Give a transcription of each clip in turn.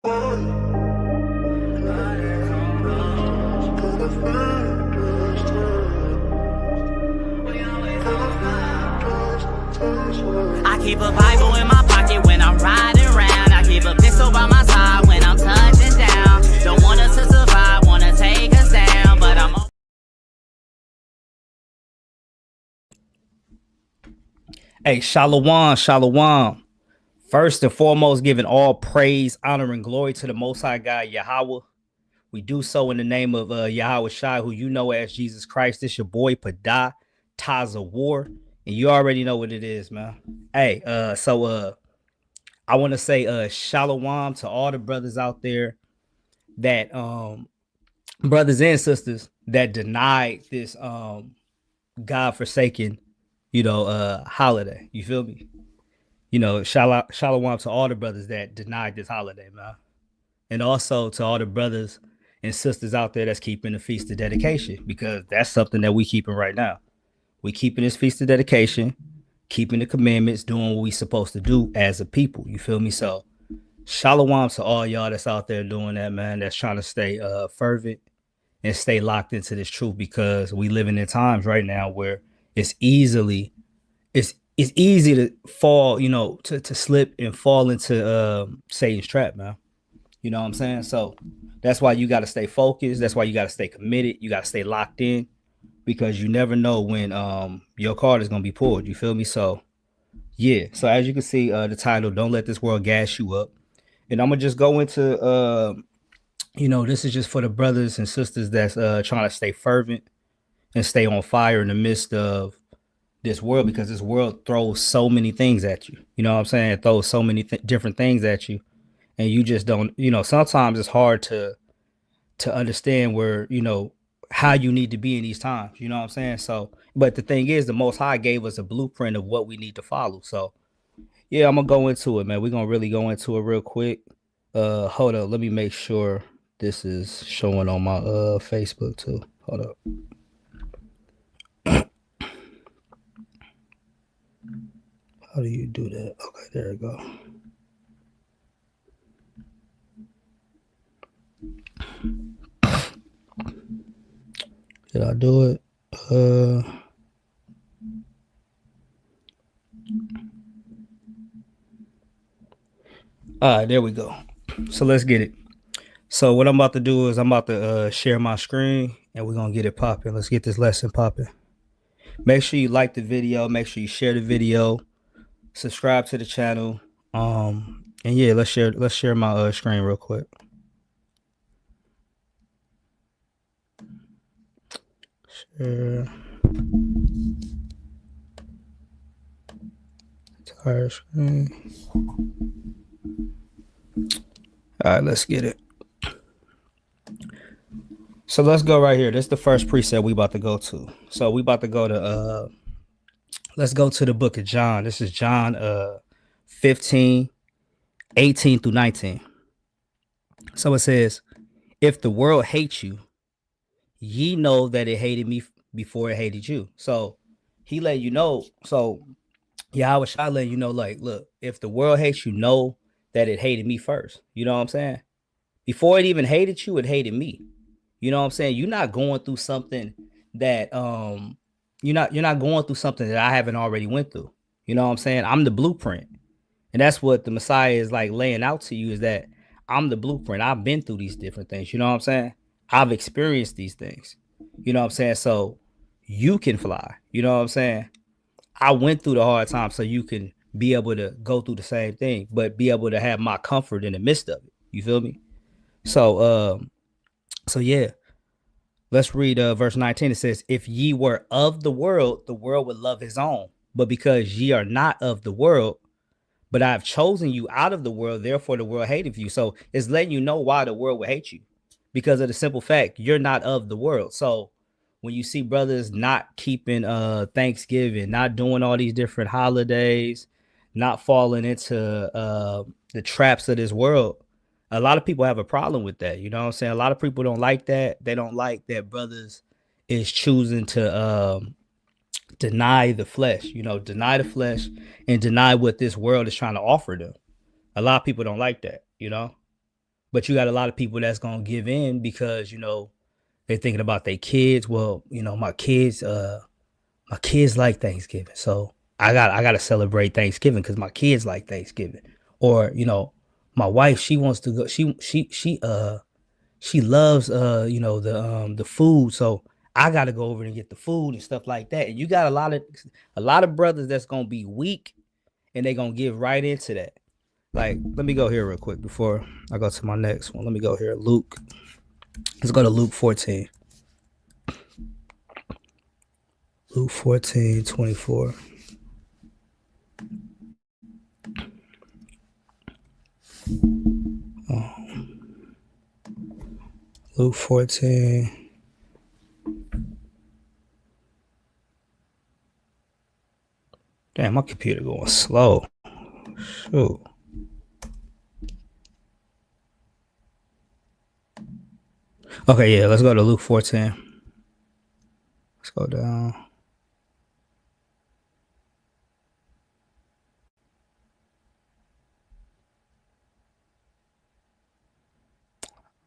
I keep a Bible in my pocket when I'm riding around. I keep a pistol by my side when I'm touching down. Don't want us to survive, wanna take us down, but I'm Hey, Shalom, Shalom. First and foremost, giving all praise, honor, and glory to the Most High God, Yahweh. We do so in the name of Yahweh Shai, who you know as Jesus Christ. This your boy, Padah, Taza War. And you already know what it is, man. Hey, I want to say Shalom to all the brothers out there that, brothers and sisters that denied this God-forsaken, holiday. You feel me? Shalom to all the brothers that denied this holiday, man. And also to all the brothers and sisters out there that's keeping the Feast of Dedication, because that's something that we keeping right now. We keeping this Feast of Dedication, keeping the commandments, doing what we supposed to do as a people. You feel me? So Shalom to all y'all that's out there doing that, man, that's trying to stay fervent and stay locked into this truth, because we living in times right now where it's easy to fall, to slip and fall into Satan's trap, man. You know what I'm saying? So that's why you got to stay focused. That's why you got to stay committed. You got to stay locked in, because you never know when your card is going to be pulled. You feel me? So yeah. So as you can see, the title, Don't Let This World Gas You Up. And I'm going to just go into, this is just for the brothers and sisters that's trying to stay fervent and stay on fire in the midst of this world, because this world throws so many things at you. You know what I'm saying? It throws so many different things at you. And you just don't, sometimes it's hard to understand where, how you need to be in these times. You know what I'm saying? So, but the thing is, the Most High gave us a blueprint of what we need to follow. So, yeah, I'm going to go into it, man. We're going to really go into it real quick. Hold up. Let me make sure this is showing on my Facebook too. Hold up. How do you do that? Okay, there we go. Did I do it? All right, there we go. So let's get it. So what I'm about to do is I'm about to share my screen, and we're going to get it popping. Let's get this lesson popping. Make sure you like the video. Make sure you share the video. Subscribe to the channel. And yeah, let's share my screen real quick. Share entire screen. All right, let's get it. So let's go right here. This is the first preset we about to go to. So we about to go to let's go to the book of John. This is John 15, 18 through 19. So it says, if the world hates you, ye know that it hated me before it hated you. So he let you know. So Yahweh Shai let you know, like, look, if the world hates you, know that it hated me first. You know what I'm saying? Before it even hated you, it hated me. You know what I'm saying? You're not going through something that you're not going through something that I haven't already went through. You know what I'm saying? I'm the blueprint. And that's what the Messiah is like laying out to you, is that I'm the blueprint. I've been through these different things. You know what I'm saying? I've experienced these things. You know what I'm saying? So you can fly. You know what I'm saying? I went through the hard times so you can be able to go through the same thing, but be able to have my comfort in the midst of it. You feel me? So yeah, let's read verse 19. It says, if ye were of the world would love his own. But because ye are not of the world, but I have chosen you out of the world, therefore the world hated you. So it's letting you know why the world would hate you, because of the simple fact you're not of the world. So when you see brothers not keeping Thanksgiving, not doing all these different holidays, not falling into the traps of this world, a lot of people have a problem with that. You know what I'm saying? A lot of people don't like that. They don't like that brothers is choosing to deny the flesh, deny the flesh and deny what this world is trying to offer them. A lot of people don't like that, But you got a lot of people that's gonna give in because they're thinking about their kids. Well, my kids like Thanksgiving, so I gotta celebrate Thanksgiving because my kids like Thanksgiving. Or my wife, she wants to go. She loves the food, so I gotta go over and get the food and stuff like that. And you got a lot of brothers that's gonna be weak and they gonna give right into that. Like, let me go here real quick before I go to my next one. Let me go here. Luke. Let's go to Luke 14. Luke 14:24. Luke 14. Damn, my computer going slow. Shoot. Okay, yeah, let's go to Luke 14. Let's go down.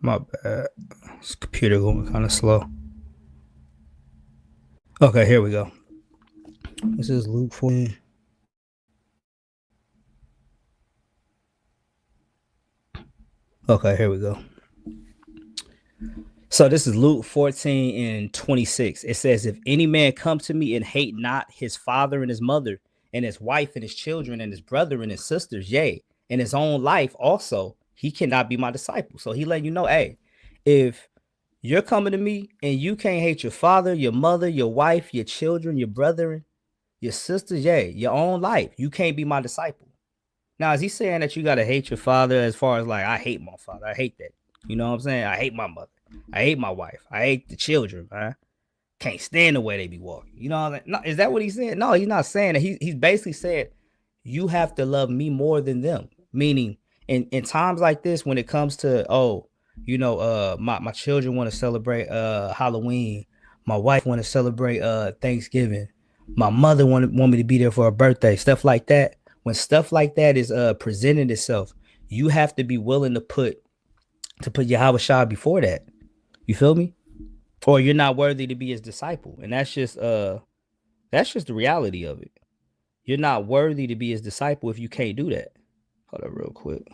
My bad. This computer going kind of slow. Okay, here we go. This is Luke 14. Okay, here we go. So this is Luke 14:26. It says, if any man come to me and hate not his father and his mother and his wife and his children and his brother and his sisters, yea, and his own life also, he cannot be my disciple. So he letting you know, hey, if you're coming to me and you can't hate your father, your mother, your wife, your children, your brethren, your sisters, yea, your own life, you can't be my disciple. Now, is he saying that you got to hate your father as far as like, I hate my father, I hate that. You know what I'm saying? I hate my mother. I hate my wife. I hate the children, man. Can't stand the way they be walking. You know, no, is that what he's saying? No, he's not saying that. He's basically said, you have to love me more than them. Meaning, in times like this, when it comes to, my children want to celebrate Halloween. My wife want to celebrate Thanksgiving. My mother want me to be there for her birthday. Stuff like that. When stuff like that is presenting itself, you have to be willing to put Yahweh Shah before that. You feel me? Or you're not worthy to be his disciple. And that's just the reality of it. You're not worthy to be his disciple if you can't do that. Hold up real quick.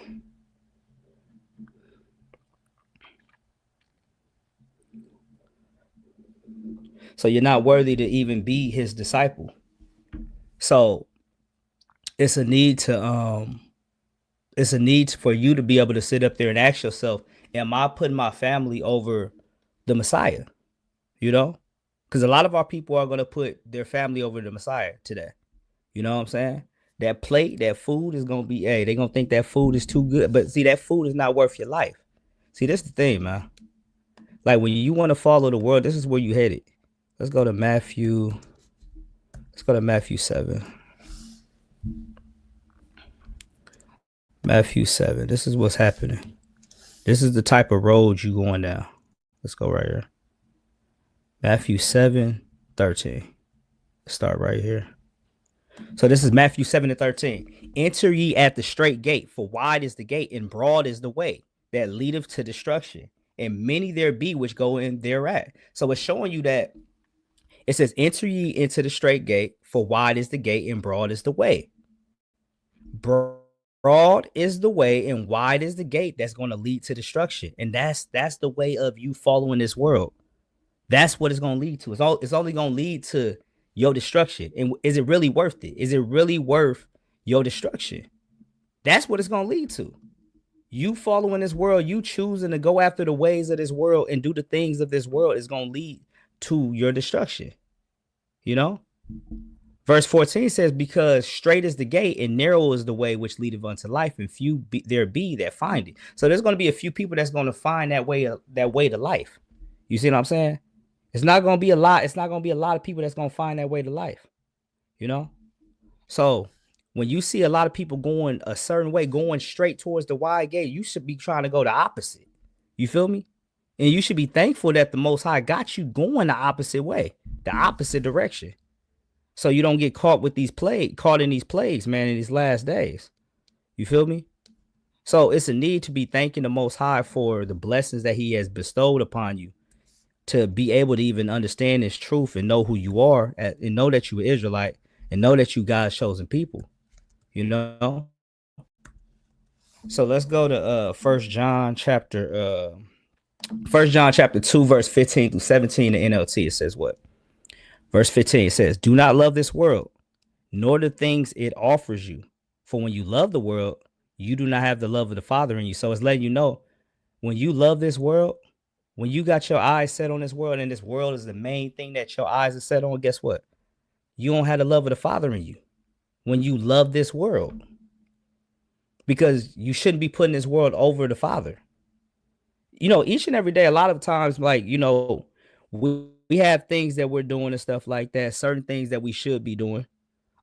So you're not worthy to even be his disciple. So it's a need for you to be able to sit up there and ask yourself, am I putting my family over the Messiah? Because a lot of our people are going to put their family over the Messiah today. You know what I'm saying? That plate, that food is going to be, they're going to think that food is too good. But see, that food is not worth your life. See, this is the thing, man. Like when you want to follow the world, this is where you headed. Let's go to Matthew. Let's go to Matthew 7. Matthew 7. This is what's happening. This is the type of road you going down. Let's go right here. Matthew 7:13. Let's start right here. So this is Matthew 7:13. Enter ye at the straight gate, for wide is the gate and broad is the way that leadeth to destruction, and many there be which go in thereat. So it's showing you that it says, enter ye into the straight gate, for wide is the gate and broad is the way. Broad is the way and wide is the gate that's going to lead to destruction. And that's the way of you following this world. That's what it's going to lead to. It's only going to lead to your destruction. And is it really worth it? Is it really worth your destruction? That's what it's going to lead to. You following this world, you choosing to go after the ways of this world and do the things of this world is going to lead to your destruction. Verse 14 says, because straight is the gate and narrow is the way which leadeth unto life, and few there be that find it. So there's going to be a few people that's going to find that way to life. You see what I'm saying? It's not going to be a lot. It's not going to be a lot of people that's going to find that way to life. So when you see a lot of people going a certain way, going straight towards the wide gate, you should be trying to go the opposite. You feel me? And you should be thankful that the Most High got you going the opposite way, the opposite direction. So you don't get caught in these plagues, man, in these last days. You feel me? So it's a need to be thanking the Most High for the blessings that He has bestowed upon you, to be able to even understand this truth and know who you are, and know that you're Israelite, and know that you God's chosen people. You know. So let's go to First John chapter 2, verse 15 through 17 in NLT. It says what? Verse 15, it says, "Do not love this world, nor the things it offers you. For when you love the world, you do not have the love of the Father in you." So it's letting you know, when you love this world, when you got your eyes set on this world, and this world is the main thing that your eyes are set on, guess what? You don't have the love of the Father in you when you love this world. Because you shouldn't be putting this world over the Father. Each and every day, a lot of times, like, we have things that we're doing and stuff like that, certain things that we should be doing.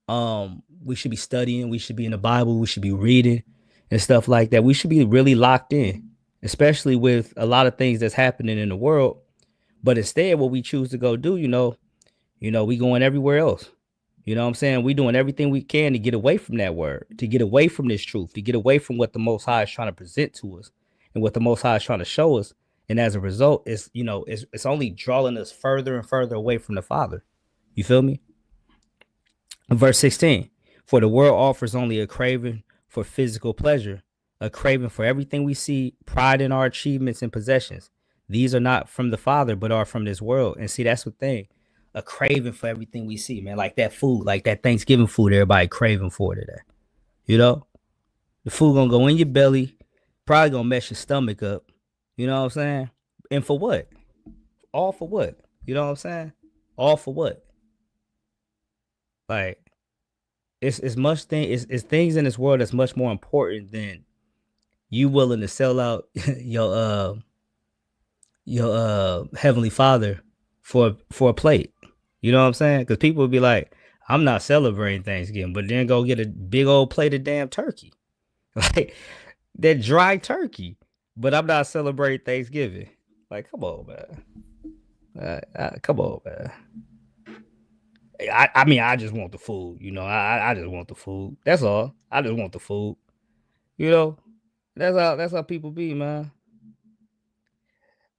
We should be studying, we should be in the Bible, we should be reading and stuff like that. We should be really locked in, especially with a lot of things that's happening in the world. But instead, what we choose to go do, we going everywhere else. You know what I'm saying? We doing everything we can to get away from that word, to get away from this truth, to get away from what the Most High is trying to present to us and what the Most High is trying to show us. And as a result, it's only drawing us further and further away from the Father. You feel me? Verse 16, "For the world offers only a craving for physical pleasure, a craving for everything we see, pride in our achievements and possessions. These are not from the Father, but are from this world." And see, that's the thing. A craving for everything we see, man. Like that food, like that Thanksgiving food, everybody craving for today. The food gonna go in your belly, probably gonna mess your stomach up. You know what I'm saying? And for what? All for what? You know what I'm saying? All for what? Like, it's it's things in this world that's much more important than you willing to sell out your Heavenly Father for a plate. You know what I'm saying? Because people would be like, "I'm not celebrating Thanksgiving," but then go get a big old plate of damn turkey, like that dry turkey. But I'm not celebrating Thanksgiving. Like, come on, man. Come on, man. I mean, I just want the food. I just want the food. That's all. I just want the food. That's how people be, man.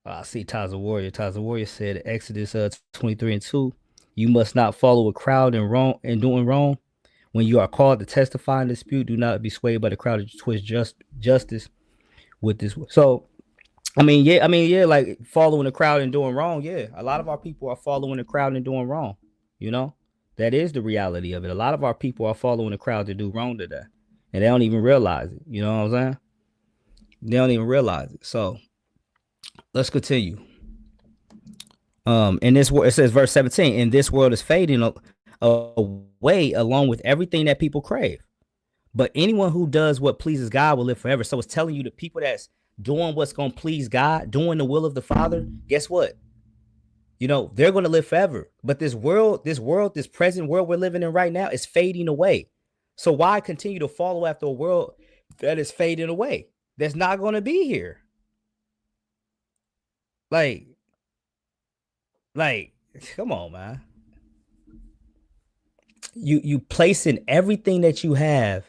I see Taza Warrior. Taza Warrior said, Exodus 23:2, "You must not follow a crowd in doing wrong. When you are called to testify and dispute, do not be swayed by the crowd to twist justice with this." So, yeah, like following the crowd and doing wrong. Yeah, a lot of our people are following the crowd and doing wrong. That is the reality of it. A lot of our people are following the crowd to do wrong today, and they don't even realize it. You know what I'm saying? They don't even realize it. So let's continue. In this world, it says, verse 17, "In this world is fading away along with everything that people crave. But anyone who does what pleases God will live forever." So it's telling you the people that's doing what's going to please God, doing the will of the Father, guess what? They're going to live forever. But this present world we're living in right now is fading away. So why continue to follow after a world that is fading away? That's not going to be here. Like, come on, man. You placing everything that you have,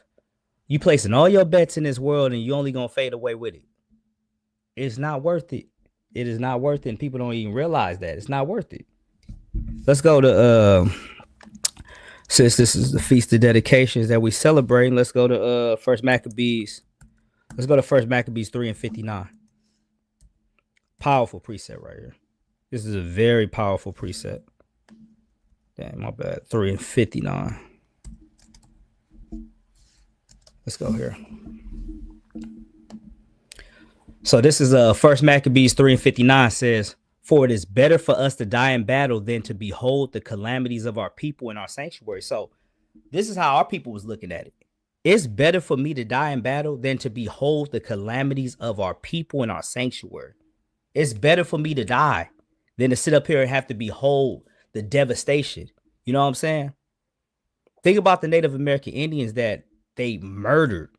you placing all your bets in this world, and you only going to fade away with it. It's not worth it. It is not worth it, and people don't even realize that. It's not worth it. Let's go to, since this is the Feast of Dedications that we celebrate, let's go to First Maccabees. Let's go to First Maccabees 3:59. Powerful precept right here. This is a very powerful precept. Damn, my bad. 3:59. Let's go here. So this is First Maccabees 3:59 says, "For it is better for us to die in battle than to behold the calamities of our people in our sanctuary." So this is how our people was looking at it. It's better for me to die in battle than to behold the calamities of our people in our sanctuary. It's better for me to die than to sit up here and have to behold the devastation. You know what I'm saying? Think about the Native American Indians that they murdered,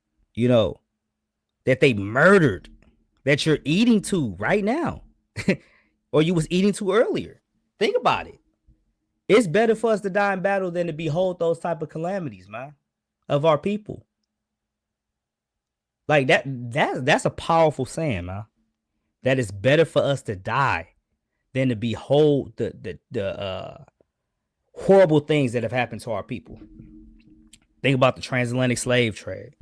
that you're eating to right now, or you was eating to earlier. Think about it. It's better for us to die in battle than to behold those type of calamities, man, of our people. Like that's a powerful saying, man. That it's better for us to die than to behold the horrible things that have happened to our people. Think about the transatlantic slave trade,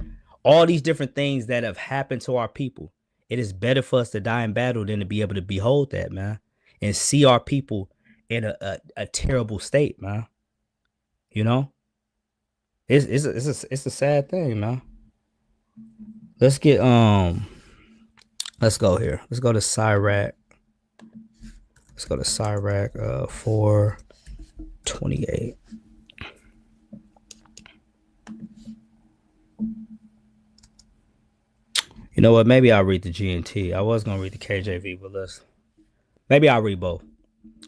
all these different things that have happened to our people. It is better for us to die in battle than to be able to behold that, man, and see our people in a terrible state, man. You know, it's a sad thing, man. Let's get let's go here. Let's go to Sirach. Let's go to Sirach 4:28. You know what? Maybe I'll read the GNT. I was gonna read the KJV, but maybe I'll read both.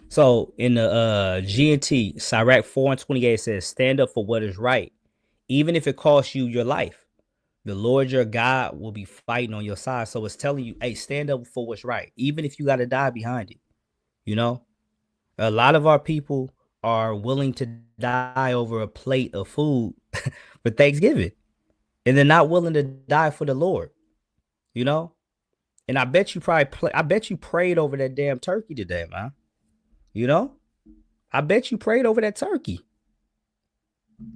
So in the GNT, Sirach 4:28 says, "Stand up for what is right, even if it costs you your life. The Lord your God will be fighting on your side." So it's telling you, hey, stand up for what's right, even if you got to die behind it. You know, a lot of our people are willing to die over a plate of food for Thanksgiving, and they're not willing to die for the Lord. You know, and I bet you prayed over that damn turkey today, man. You know, I bet you prayed over that turkey.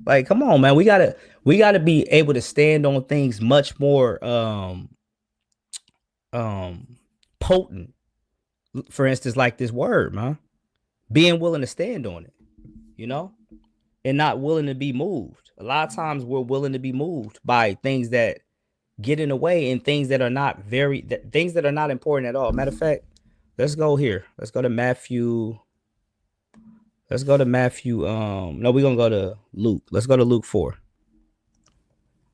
Like, come on, man. We gotta be able to stand on things much more potent. For instance, like this word, man. Being willing to stand on it, you know, and not willing to be moved. A lot of times we're willing to be moved by things that get in the way and things that are not things that are not important at all. Matter of fact, let's go here. Let's go to Matthew. Let's go to Matthew. No, we're gonna go to Luke. Let's go to Luke 4.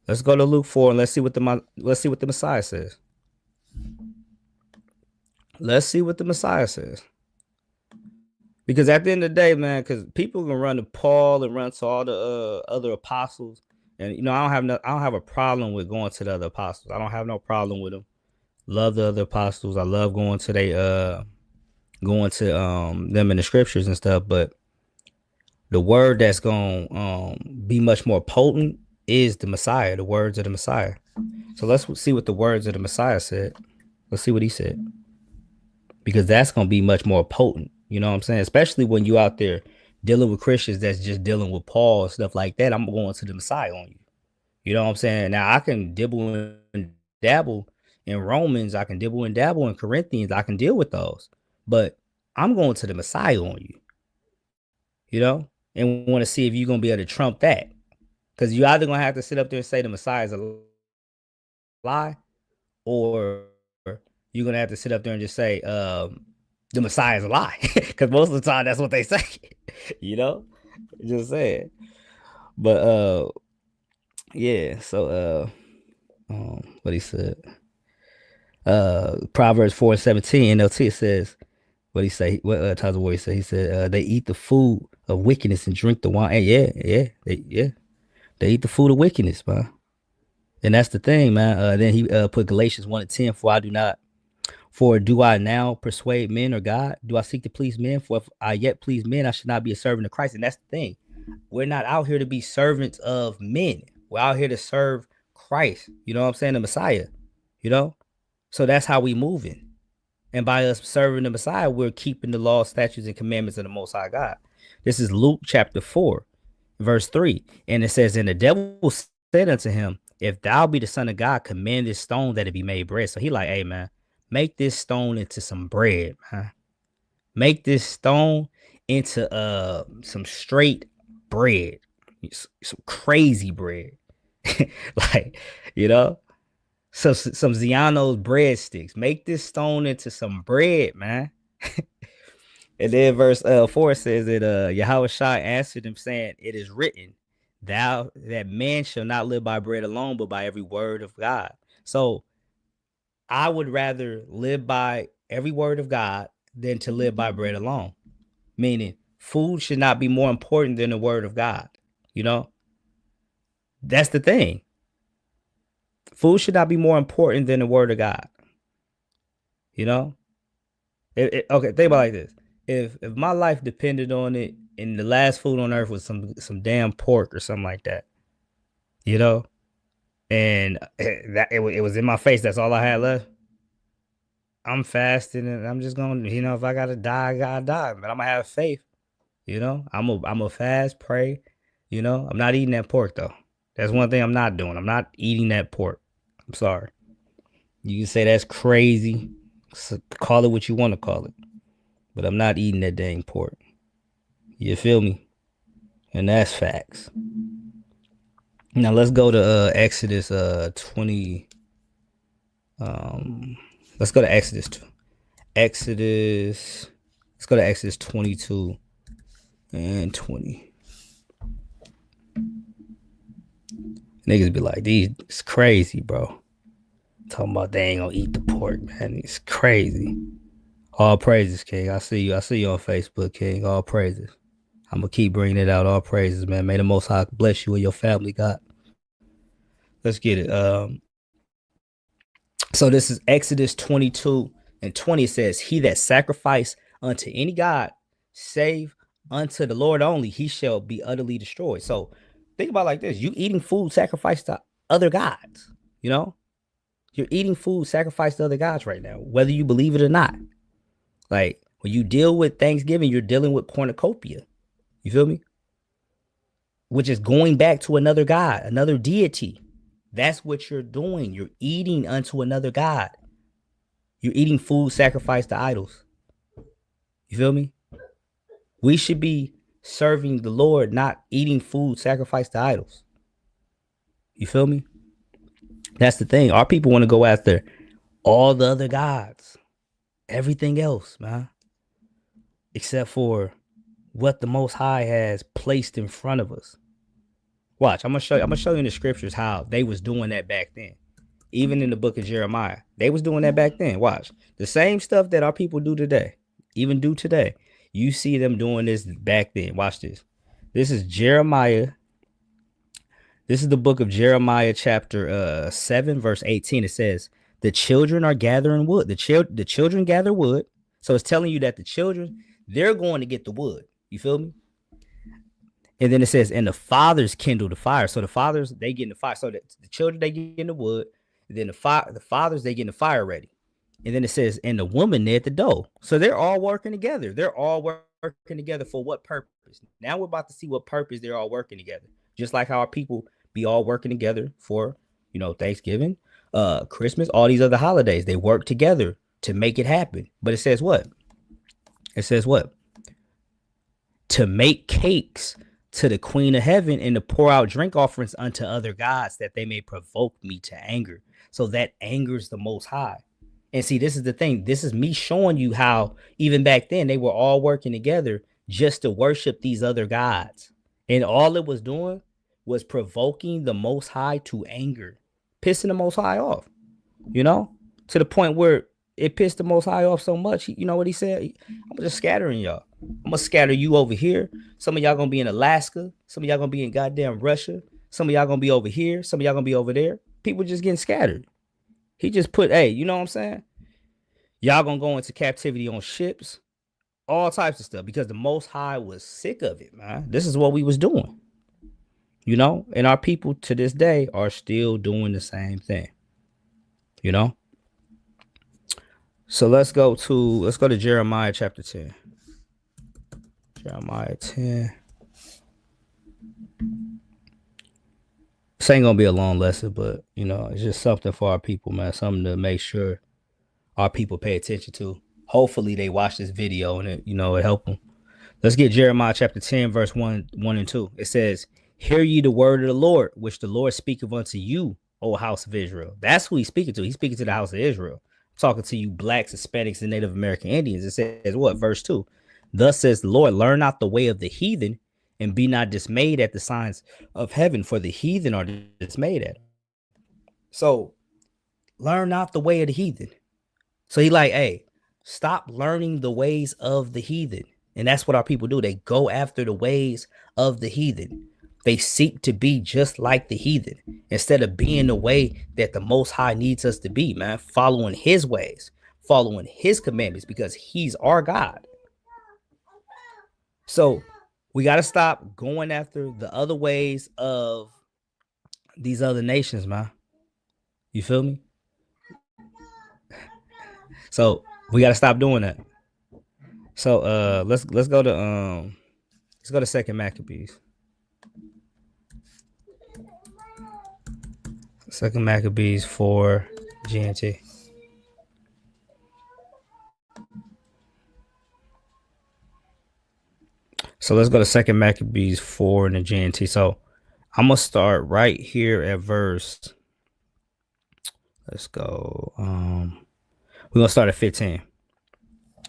Let's go to Luke 4 and let's see what the Messiah says. Let's see what the Messiah says. Because at the end of the day, man, because people can run to Paul and run to all the other apostles, and you know, I don't have a problem with going to the other apostles. I don't have no problem with them. Love the other apostles. I love going to them in the scriptures and stuff. But the word that's gonna be much more potent is the Messiah, the words of the Messiah. So let's see what the words of the Messiah said. Let's see what he said, because that's gonna be much more potent. You know what I'm saying? Especially when you out there dealing with Christians that's just dealing with Paul and stuff like that. I'm going to the Messiah on you. You know what I'm saying? Now I can dibble and dabble in Romans. I can dibble and dabble in Corinthians. I can deal with those. But I'm going to the Messiah on you. You know? And want to see if you're going to be able to trump that. Because you either going to have to sit up there and say the Messiah is a lie, or you're going to have to sit up there and just say, the Messiah is a lie, because most of the time that's what they say, you know, just saying. But yeah. So what he said, Proverbs 4:17 NLT, it says, what he say? What Tyler Warrior said? He said, they eat the food of wickedness and drink the wine. And they eat the food of wickedness, man. And that's the thing, man. Then he put Galatians 1:10, For do I now persuade men or God? Do I seek to please men? For if I yet please men, I should not be a servant of Christ. And that's the thing. We're not out here to be servants of men. We're out here to serve Christ. You know what I'm saying? The Messiah. You know? So that's how we moving. And by us serving the Messiah, we're keeping the law, statutes, and commandments of the Most High God. This is Luke chapter 4, verse 3. And it says, and the devil said unto him, if thou be the Son of God, command this stone that it be made bread. So he like, hey, man, make this stone into some bread, man. Make this stone into some straight bread, some crazy bread, like, you know, some Ziano's breadsticks. Make this stone into some bread, man. And then verse 4 says that Yahushua answered him, saying, it is written, that man shall not live by bread alone, but by every word of God. So I would rather live by every word of God than to live by bread alone. Meaning, food should not be more important than the word of God. You know, that's the thing. Food should not be more important than the word of God. You know, okay, think about it like this. If my life depended on it, and the last food on earth was some damn pork or something like that, you know, and it was in my face. That's all I had left. I'm fasting, and I'm just gonna, if I gotta die, I gotta die. But I'm gonna have faith. I'm a fast, pray. I'm not eating that pork though. That's one thing I'm not doing. I'm not eating that pork. I'm sorry. You can say that's crazy. So call it what you want to call it. But I'm not eating that dang pork. You feel me? And that's facts. Now let's go to Exodus 20. Let's go to Exodus 2. Let's go to Exodus 22 and 20. Niggas be like, it's crazy, bro. Talking about they ain't gonna eat the pork, man. It's crazy. All praises, King. I see you on Facebook, King. All praises. I'm gonna keep bringing it out. All praises, man. May the Most High bless you and your family, God. Let's get it. So this is Exodus 22 and 20. It says, he that sacrifice unto any God, save unto the Lord only, he shall be utterly destroyed. So think about it like this. You eating food sacrificed to other gods, You're eating food sacrificed to other gods right now, whether you believe it or not. Like, when you deal with Thanksgiving, you're dealing with cornucopia. You feel me? Which is going back to another god, another deity. That's what you're doing. You're eating unto another god. You're eating food sacrificed to idols. You feel me? We should be serving the Lord, not eating food sacrificed to idols. You feel me? That's the thing. Our people want to go after all the other gods, everything else, man, except for what the Most High has placed in front of us. Watch, I'm gonna show you in the scriptures how they was doing that back then. Even in the book of Jeremiah, they was doing that back then. Watch, the same stuff that our people do today, even do today. You see them doing this back then. Watch this. This is Jeremiah. This is the book of Jeremiah, chapter 7, verse 18. It says, the children are gathering wood. The children gather wood. So it's telling you that the children, they're going to get the wood. You feel me? And then it says, and the fathers kindle the fire. So the fathers, they get in the fire. So the children, they get in the wood. And then the fathers, they get in the fire ready. And then it says, and the woman there at the dough. So they're all working together. They're all working together for what purpose? Now we're about to see what purpose they're all working together. Just like how our people be all working together for, Thanksgiving, Christmas, all these other holidays. They work together to make it happen. But it says what? It says what? To make cakes to the Queen of Heaven and to pour out drink offerings unto other gods, that they may provoke me to anger. So that angers the Most High. And see, this is the thing. This is me showing you how even back then they were all working together just to worship these other gods. And all it was doing was provoking the Most High to anger, pissing the Most High off, to the point where it pissed the Most High off so much. You know what he said? I'm just scattering y'all. I'm going to scatter you over here. Some of y'all going to be in Alaska. Some of y'all going to be in goddamn Russia. Some of y'all going to be over here. Some of y'all going to be over there. People just getting scattered. He just put, hey, you know what I'm saying? Y'all going to go into captivity on ships, all types of stuff, because the Most High was sick of it, man. This is what we was doing, and our people to this day are still doing the same thing, So let's go to Jeremiah chapter 10. Jeremiah 10. This ain't gonna be a long lesson, but it's just something for our people, man. Something to make sure our people pay attention to. Hopefully they watch this video and it help them. Let's get Jeremiah chapter 10, verse 1 and 2. It says, hear ye the word of the Lord, which the Lord speaketh unto you, O house of Israel. That's who he's speaking to. He's speaking to the house of Israel. I'm talking to you blacks, Hispanics, and Native American Indians. It says what? Verse 2. Thus says the Lord, learn not the way of the heathen, and be not dismayed at the signs of heaven, for the heathen are dismayed at. So learn not the way of the heathen. So he like, hey, stop learning the ways of the heathen. And that's what our people do. They go after the ways of the heathen. They seek to be just like the heathen instead of being the way that the Most High needs us to be, man. Following his ways, following his commandments, because he's our God. So we got to stop going after the other ways of these other nations, man. You feel me? So we gotta stop doing that. So let's go to Second Maccabees. Second Maccabees 4 GNT. So let's go to Second Maccabees 4 in the GNT. So I'm gonna start right here at verse. Let's go. We're gonna start at 15.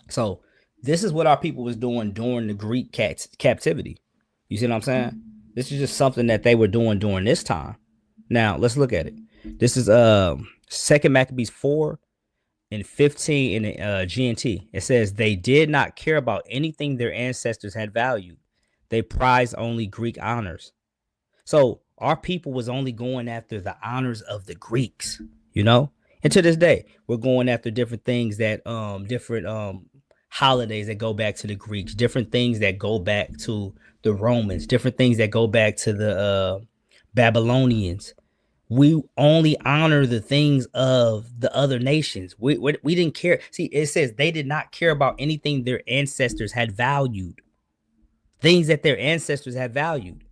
So this is what our people was doing during the Greek captivity. You see what I'm saying? This is just something that they were doing during this time. Now let's look at it. This is Second Maccabees 4 and 15 in the GNT. It says they did not care about anything their ancestors had valued. They prized only Greek honors. So our people was only going after the honors of the Greeks, you know? And to this day, we're going after different things that different holidays that go back to the Greeks, different things that go back to the Romans, different things that go back to the Babylonians. We only honor the things of the other nations. We didn't care. See, it says they did not care about anything their ancestors had valued. Things that their ancestors had valued.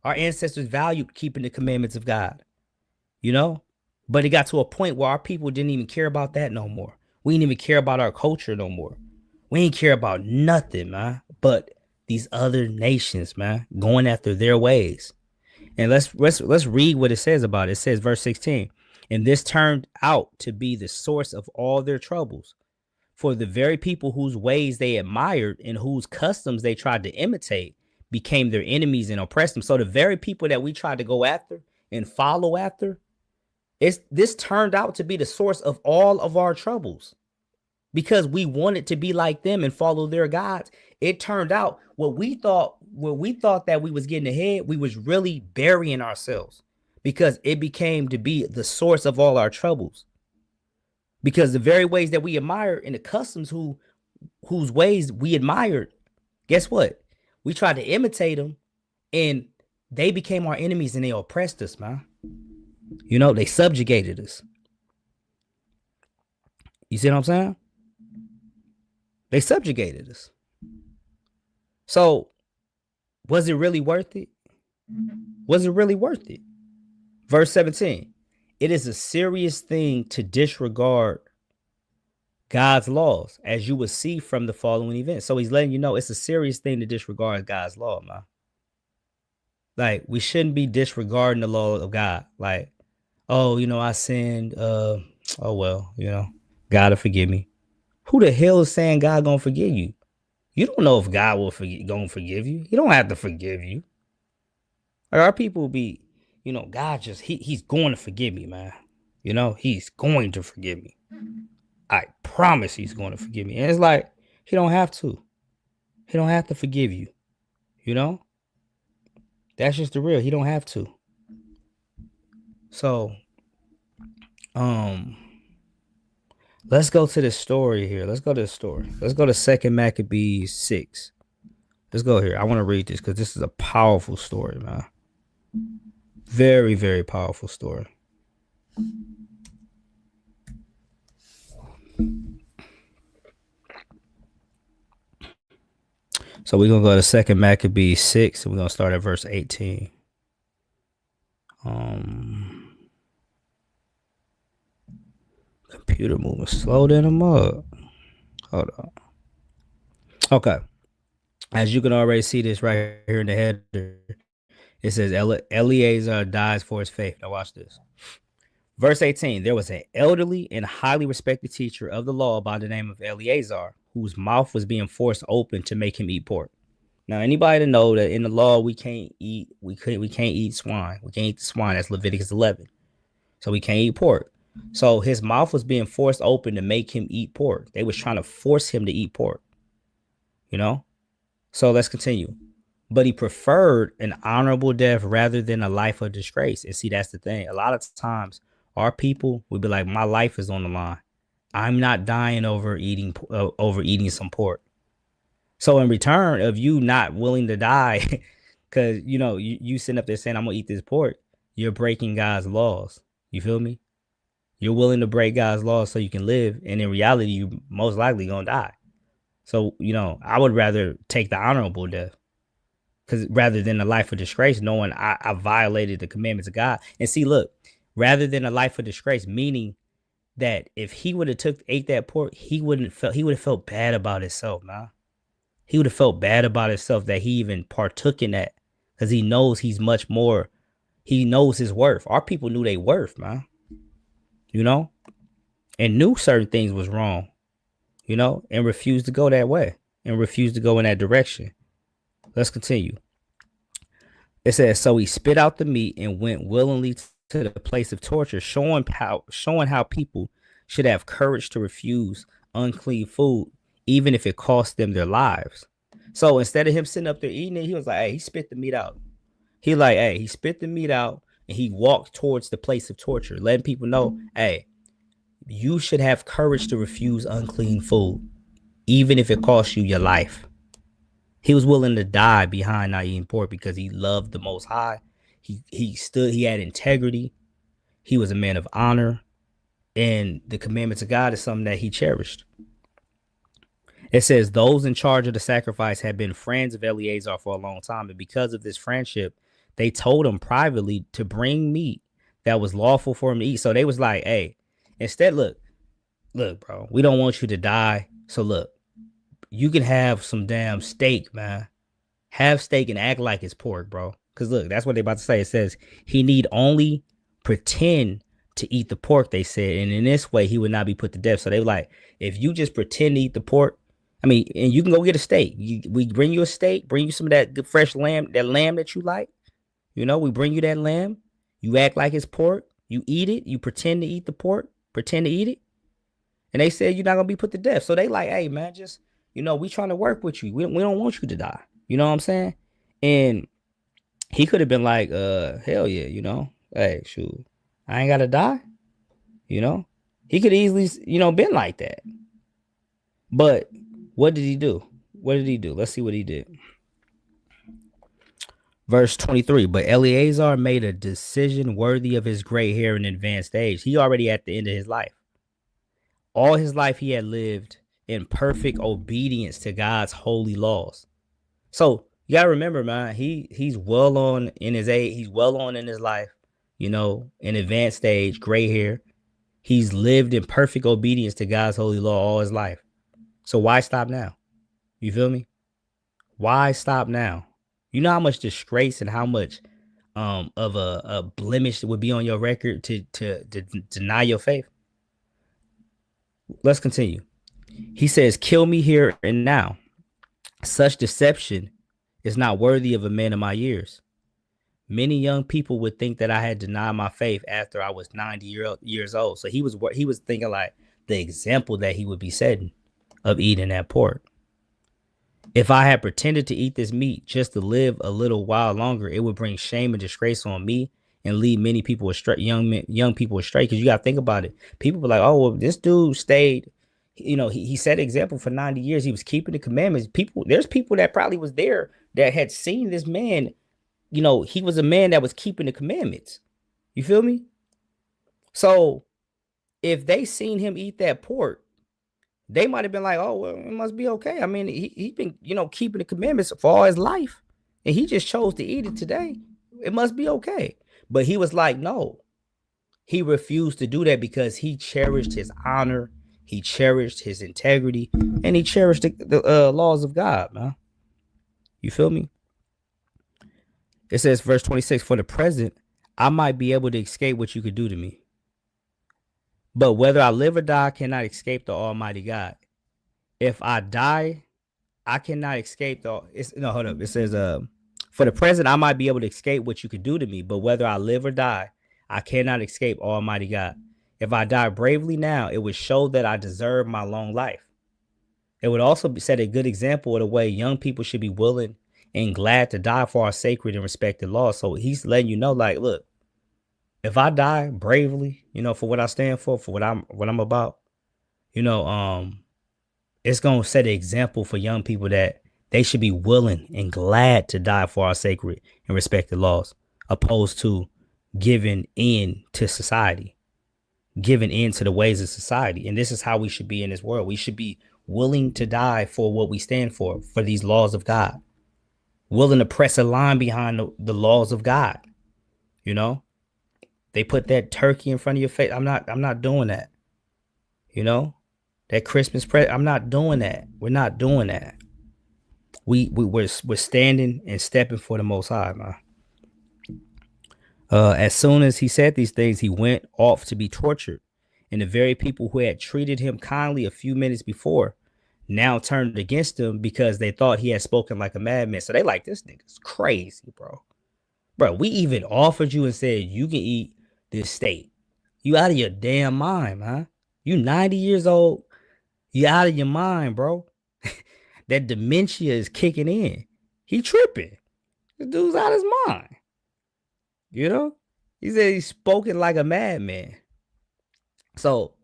Our ancestors valued keeping the commandments of God, you know? But it got to a point where our people didn't even care about that no more. We didn't even care about our culture no more. We didn't care about nothing, man. But these other nations, man, going after their ways. And let's read what it says about it. It says, verse 16, and this turned out to be the source of all their troubles. For the very people whose ways they admired and whose customs they tried to imitate became their enemies and oppressed them. So the very people that we tried to go after and follow after, this turned out to be the source of all of our troubles. Because we wanted to be like them and follow their gods. It turned out what we thought that we was getting ahead, we was really burying ourselves, because it became to be the source of all our troubles. Because the very ways that we admire and the customs whose ways we admired, guess what? We tried to imitate them, and they became our enemies and they oppressed us, man. You know, they subjugated us. You see what I'm saying? They subjugated us. So was it really worth it? Was it really worth it? Verse 17, it is a serious thing to disregard God's laws, as you will see from the following events. So he's letting you know it's a serious thing to disregard God's law, man. Like, we shouldn't be disregarding the law of God. Like, oh, you know, I sinned. Oh, well, you know, God will forgive me. Who the hell is saying God gonna forgive you? You don't know if God will gonna forgive you. He don't have to forgive you. Like, our people be, you know, God just, he's going to forgive me, man. You know, he's going to forgive me. I promise he's going to forgive me. And it's like, he don't have to. He don't have to forgive you. You know? That's just the real. He don't have to. So, let's go to the story here. Let's go to the story. Let's go to 2 Maccabees 6. Let's go here. I want to read this because this is a powerful story, man. Very, very powerful story. So we're going to go to 2 Maccabees 6, and we're going to start at verse 18. Computer moving slow than a mug. Hold on. Okay. As you can already see this right here in the header, it says Eleazar dies for his faith. Now watch this. Verse 18, there was an elderly and highly respected teacher of the law by the name of Eleazar, whose mouth was being forced open to make him eat pork. Now, anybody to know that in the law we can't eat swine. We can't eat the swine. That's Leviticus 11. So we can't eat pork. So his mouth was being forced open to make him eat pork. They was trying to force him to eat pork. You know? So let's continue. But he preferred an honorable death rather than a life of disgrace. And see, that's the thing. A lot of times, our people would be like, my life is on the line. I'm not dying over eating some pork. So in return of you not willing to die, because, you know, you sitting up there saying, I'm going to eat this pork, you're breaking God's laws. You feel me? You're willing to break God's laws so you can live, and in reality, you most likely gonna die. So, I would rather take the honorable death, because rather than a life of disgrace, knowing I violated the commandments of God. And see, look, rather than a life of disgrace, meaning that if he would have ate that pork, he would have felt bad about himself, man. He would have felt bad about himself that he even partook in that, because he knows he's much more. He knows his worth. Our people knew their worth, man. And knew certain things was wrong, and refused to go that way and refused to go in that direction. Let's continue. It says, so he spit out the meat and went willingly to the place of torture, showing how people should have courage to refuse unclean food, even if it cost them their lives. So instead of him sitting up there eating it, he was like, hey, he spit the meat out. He spit the meat out and he walked towards the place of torture, letting people know, hey, you should have courage to refuse unclean food, even if it costs you your life. He was willing to die behind not eating pork because he loved the Most High. He had integrity. He was a man of honor. And the commandments of God is something that he cherished. It says those in charge of the sacrifice had been friends of Eleazar for a long time. And because of this friendship, they told him privately to bring meat that was lawful for him to eat. So they was like, hey, instead, look, bro, we don't want you to die. So look, you can have some damn steak, man. Have steak and act like it's pork, bro. Because look, that's what they about to say. It says he need only pretend to eat the pork, they said. And in this way, he would not be put to death. So they were like, if you just pretend to eat the pork, and you can go get a steak. We bring you a steak, bring you some of that good fresh lamb, that lamb that you like. We bring you that lamb. You act like it's pork. You eat it. You pretend to eat the pork, pretend to eat it. And they said you're not going to be put to death. So they like, hey, man, just, we trying to work with you. We don't want you to die. You know what I'm saying? And he could have been like, hell yeah, hey, shoot, I ain't got to die. He could easily, been like that. But what did he do? Let's see what he did. Verse 23, but Eleazar made a decision worthy of his gray hair and advanced age. He already at the end of his life. All his life he had lived in perfect obedience to God's holy laws. So you gotta remember, man, he's well on in his age. He's well on in his life, in advanced age, gray hair. He's lived in perfect obedience to God's holy law all his life. So why stop now? You feel me? Why stop now? You know how much disgrace and how much of a blemish would be on your record to deny your faith? Let's continue. He says, kill me here and now. Such deception is not worthy of a man of my years. Many young people would think that I had denied my faith after I was 90 years old. So he was thinking like the example that he would be setting of eating that pork. If I had pretended to eat this meat just to live a little while longer, it would bring shame and disgrace on me and lead many people astray, young people astray. Because you got to think about it. People were like, oh, well, this dude stayed, he set an example for 90 years. He was keeping the commandments. There's people that probably was there that had seen this man. He was a man that was keeping the commandments. You feel me? So if they seen him eat that pork, they might have been like, oh, well, it must be okay. He been, keeping the commandments for all his life. And he just chose to eat it today. It must be okay. But he was like, no. He refused to do that because he cherished his honor. He cherished his integrity. And he cherished the laws of God, man. You feel me? It says, verse 26, for the present, I might be able to escape what you could do to me. But whether I live or die, I cannot escape the Almighty God. If I die, I cannot escape hold up. It says, for the present, I might be able to escape what you could do to me. But whether I live or die, I cannot escape Almighty God. If I die bravely now, it would show that I deserve my long life. It would also set a good example of the way young people should be willing and glad to die for our sacred and respected laws. So he's letting you know, like, look, if I die bravely, for what I stand for what I'm about, it's going to set an example for young people that they should be willing and glad to die for our sacred and respected laws, opposed to giving in to society. giving in to the ways of society. And this is how we should be in this world. We should be willing to die for what we stand for these laws of God, willing to press a line behind the laws of God. You know, they put that turkey in front of your face. I'm not doing that. You know, that Christmas present. I'm not doing that. We're not doing that. We're standing and stepping for the Most High, man. As soon as he said these things, he went off to be tortured. And the very people who had treated him kindly a few minutes before now turned against him because they thought he had spoken like a madman. So they like, this nigga's crazy, bro. Bro, we even offered you and said, you can eat this steak. You out of your damn mind, man. You 90 years old. You out of your mind, bro. That dementia is kicking in. He tripping. This dude's out of his mind. You know, he said he's spoken like a madman. So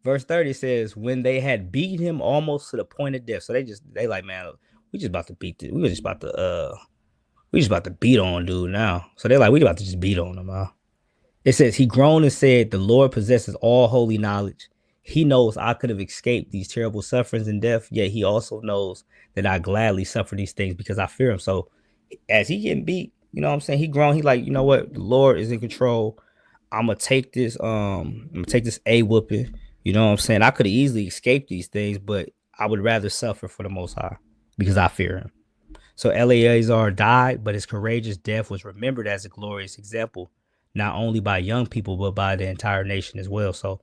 verse 30 says, when they had beaten him almost to the point of death. So they like, man, we just about to beat this. We just about to beat on dude now. So they're like, we about to just beat on him, huh? It says he groaned and said, the Lord possesses all holy knowledge. He knows I could have escaped these terrible sufferings and death, yet he also knows that I gladly suffer these things because I fear him. So as he getting beat, you know what I'm saying? He grown. He like, you know what? The Lord is in control. I'm gonna take this. A whooping. You know what I'm saying? I could have easily escaped these things, but I would rather suffer for the Most High because I fear him. So Eleazar died, but his courageous death was remembered as a glorious example, not only by young people but by the entire nation as well. So,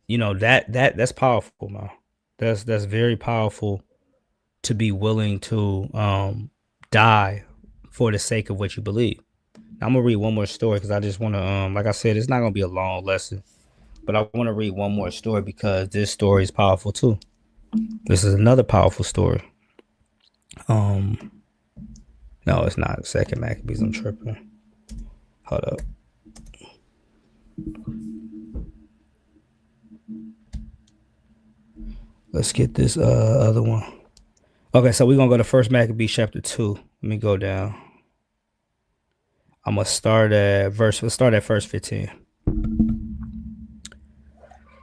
you know, that's powerful, man. That's very powerful to be willing to die for the sake of what you believe. Now, I'm gonna read one more story because I just want to, like I said, it's not gonna be a long lesson, but I want to read one more story because this story is powerful too. This is another powerful story. No, it's not. Second Maccabees. I'm tripping. Hold up. Let's get this other one. Okay, so we're gonna go to First Maccabees chapter 2. Let me go down. I'm gonna start at verse 15.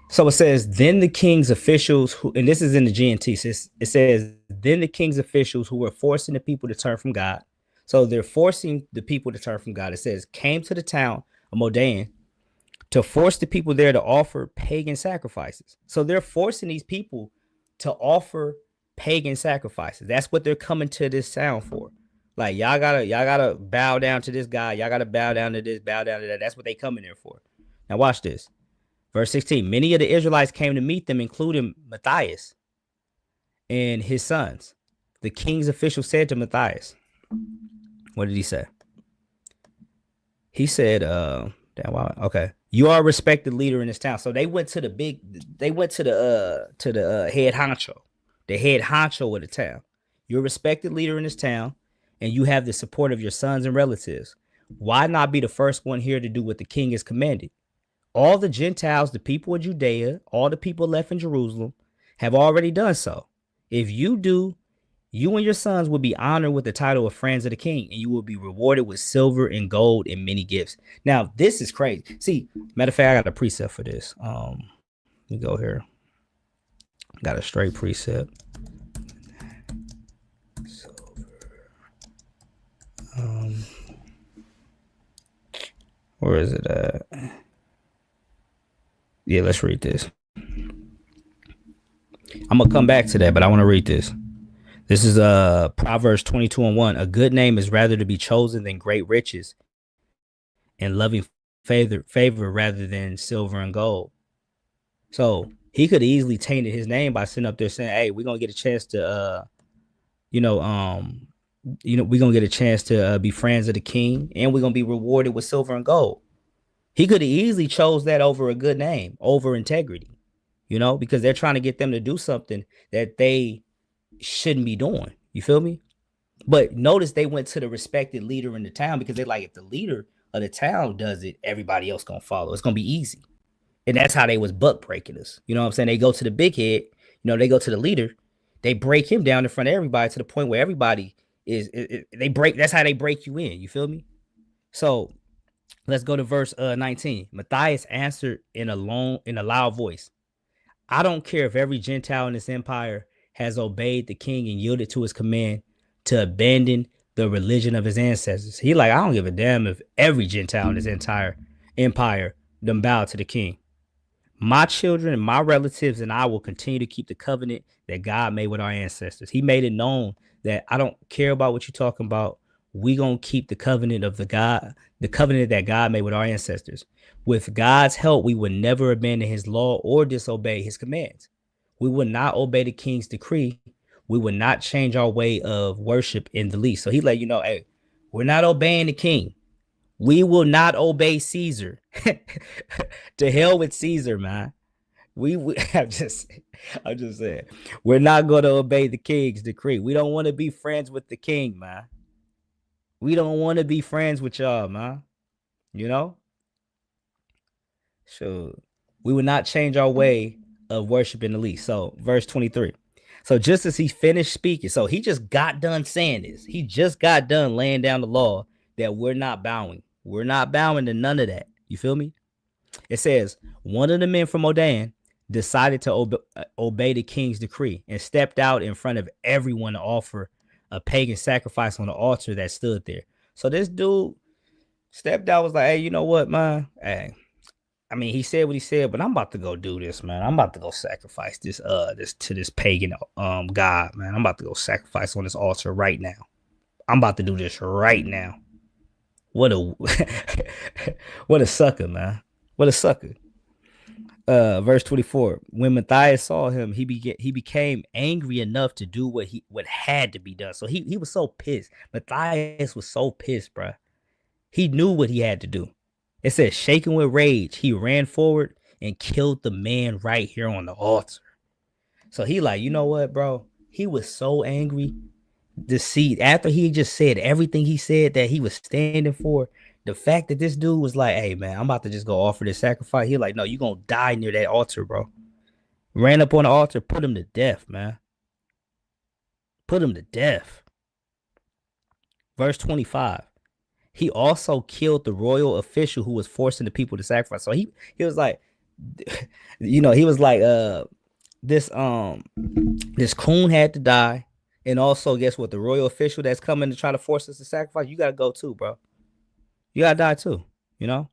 So it says, then the king's officials who, and this is in the GNT, it says, then the king's officials who were forcing the people to turn from God. So they're forcing the people to turn from God. It says, came to the town of Modin to force the people there to offer pagan sacrifices. So they're forcing these people to offer pagan sacrifices. That's what they're coming to this town for. Like, y'all gotta bow down to this guy. Y'all gotta bow down to this, bow down to that. That's what they coming there for. Now watch this. Verse 16, many of the Israelites came to meet them, including Matthias and his sons. The king's official said to Matthias, what did he say? He said, okay, you are a respected leader in this town. So they went to the head honcho, the head honcho of the town. You're a respected leader in this town, and you have the support of your sons and relatives. Why not be the first one here to do what the king has commanded? All the Gentiles, the people of Judea, all the people left in Jerusalem have already done so. If you do, you and your sons will be honored with the title of friends of the king, and you will be rewarded with silver and gold and many gifts. Now, this is crazy. See, matter of fact, I got a precept for this. Let me go here. Got a straight precept. Where is it at? Yeah, let's read this. I'm gonna come back to that, but I want to read this. This is Proverbs 22:1. A good name is rather to be chosen than great riches, and loving favor rather than silver and gold. So he could easily tainted his name by sitting up there saying, "Hey, we're gonna get a chance to, we're gonna get a chance to be friends of the king, and we're gonna be rewarded with silver and gold." He could have easily chose that over a good name, over integrity, because they're trying to get them to do something that they shouldn't be doing. You feel me? But notice they went to the respected leader in the town because they're like, if the leader of the town does it, everybody else gonna follow. It's gonna be easy. And that's how they was buck breaking us. You know what I'm saying? They go to the big head, they go to the leader, they break him down in front of everybody to the point where everybody they break. That's how they break you in. You feel me? So Let's go to verse 19. Matthias answered in a loud voice, I don't care if every Gentile in this empire has obeyed the king and yielded to his command to abandon the religion of his ancestors. He like, I don't give a damn if every Gentile in this entire empire them bow to the king. My children, my relatives, and I will continue to keep the covenant that God made with our ancestors. He made it known that I don't care about what you're talking about. We gonna keep the covenant of the covenant that God made with our ancestors. With God's help, we would never abandon his law or disobey his commands. We would not obey the king's decree. We would not change our way of worship in the least. So he let you know, hey, we're not obeying the king. We will not obey Caesar. To hell with Caesar, man. I'm just saying, we're not going to obey the king's decree. We don't want to be friends with the king, man. We don't want to be friends with y'all, man. You know? So we will not change our way of worship in the least. So verse 23. So just as he finished speaking, so he just got done saying this. He just got done laying down the law that we're not bowing. We're not bowing to none of that. You feel me? It says, one of the men from Odan decided to obey the king's decree and stepped out in front of everyone to offer a pagan sacrifice on the altar that stood there. So this dude stepped out, was like, hey, you know what, man? Hey, I mean, he said what he said, but I'm about to go do this, man. I'm about to go sacrifice this to this pagan god, man. I'm about to go sacrifice on this altar right now. I'm about to do this right now. What a what a sucker, man. What a sucker. Verse 24. When Matthias saw him, he became angry enough to do what had to be done. So he was so pissed. Matthias was so pissed, bro. He knew what he had to do. It says, shaking with rage, he ran forward and killed the man right here on the altar. So he like, you know what, bro? He was so angry to see, after he just said everything he said that he was standing for, the fact that this dude was like, hey, man, I'm about to just go offer this sacrifice. He like, no, you're going to die near that altar, bro. Ran up on the altar, put him to death, man. Put him to death. Verse 25. He also killed the royal official who was forcing the people to sacrifice. So he was like, you know, he was like, this coon had to die. And also, guess what? The royal official that's coming to try to force us to sacrifice, you got to go too, bro. You got to die too, you know?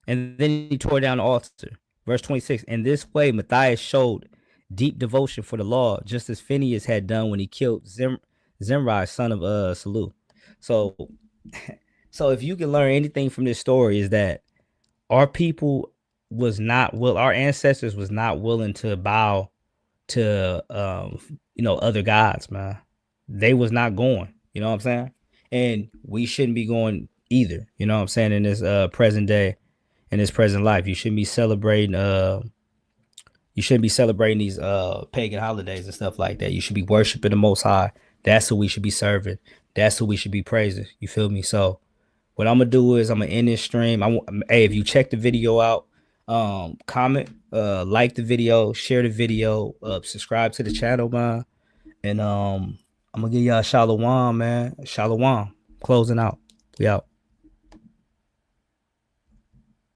And then he tore down the altar. Verse 26. In this way, Matthias showed deep devotion for the law, just as Phineas had done when he killed Zimri, son of Salu. So if you can learn anything from this story, is that our people our ancestors was not willing to bow to other gods, man. They was not going, you know what I'm saying? And we shouldn't be going either, you know what I'm saying, in this present day, in this present life. You shouldn't be celebrating these pagan holidays and stuff like that. You should be worshiping the Most High. That's who we should be serving. That's who we should be praising. You feel me? So what I'm gonna do is I'm gonna end this stream. Hey, if you check the video out, comment, like the video, share the video, subscribe to the channel, man. And I'm gonna give y'all shalom, man. Shalom. Closing out. We out.